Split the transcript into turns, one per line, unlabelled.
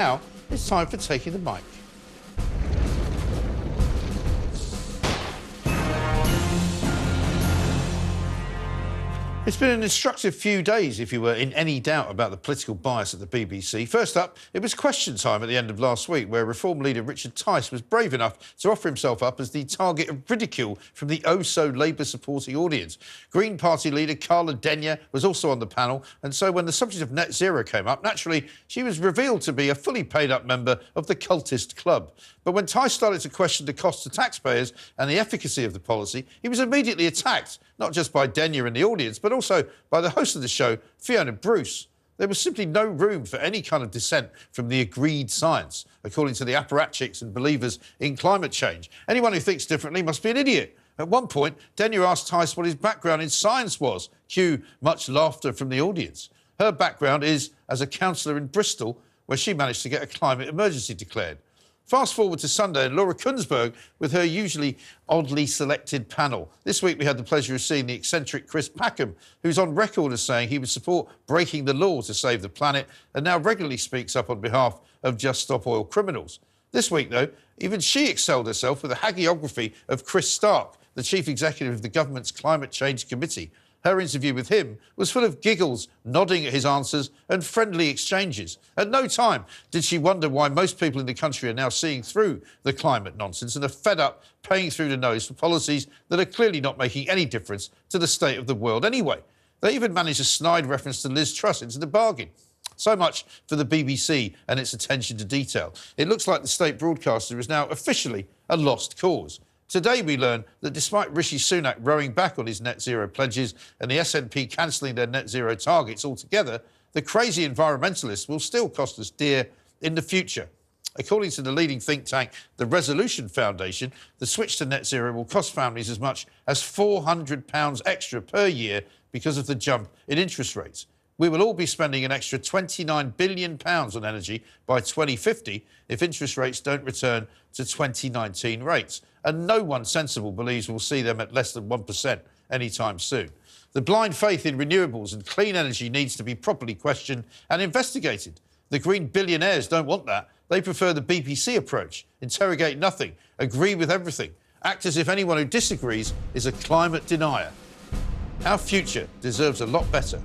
Now it's time for Taking the Mic. It's been an instructive few days if you were in any doubt about the political bias at the BBC. First up, it was question time at the end of last week, where Reform leader Richard Tice was brave enough to offer himself up as the target of ridicule from the oh-so-Labour-supporting audience. Green Party leader Carla Denyer was also on the panel, and so when the subject of net zero came up, naturally, she was revealed to be a fully paid-up member of the cultist club. But when Tice started to question the cost to taxpayers and the efficacy of the policy, he was immediately attacked, not just by Denyer and the audience, but also by the host of the show, Fiona Bruce. There was simply no room for any kind of dissent from the agreed science, according to the apparatchiks and believers in climate change. Anyone who thinks differently must be an idiot. At one point, Denyer asked Tice what his background in science was. Cue much laughter from the audience. Her background is as a councillor in Bristol, where she managed to get a climate emergency declared. Fast forward to Sunday and Laura Kunsberg with her usually oddly selected panel. This week we had the pleasure of seeing the eccentric Chris Packham, who's on record as saying he would support breaking the law to save the planet and now regularly speaks up on behalf of Just Stop Oil criminals. This week, though, even she excelled herself with a hagiography of Chris Stark, the chief executive of the government's Climate Change Committee. Her interview with him was full of giggles, nodding at his answers and friendly exchanges. At no time did she wonder why most people in the country are now seeing through the climate nonsense and are fed up paying through the nose for policies that are clearly not making any difference to the state of the world anyway. They even managed a snide reference to Liz Truss into the bargain. So much for the BBC and its attention to detail. It looks like the state broadcaster is now officially a lost cause. Today we learn that despite Rishi Sunak rowing back on his net zero pledges and the SNP cancelling their net zero targets altogether, the crazy environmentalists will still cost us dear in the future. According to the leading think tank, the Resolution Foundation, the switch to net zero will cost families as much as £400 extra per year because of the jump in interest rates. We will all be spending an extra £29 billion on energy by 2050 if interest rates don't return to 2019 rates. And no one sensible believes we'll see them at less than 1% anytime soon. The blind faith in renewables and clean energy needs to be properly questioned and investigated. The green billionaires don't want that. They prefer the BBC approach. Interrogate nothing, agree with everything, act as if anyone who disagrees is a climate denier. Our future deserves a lot better.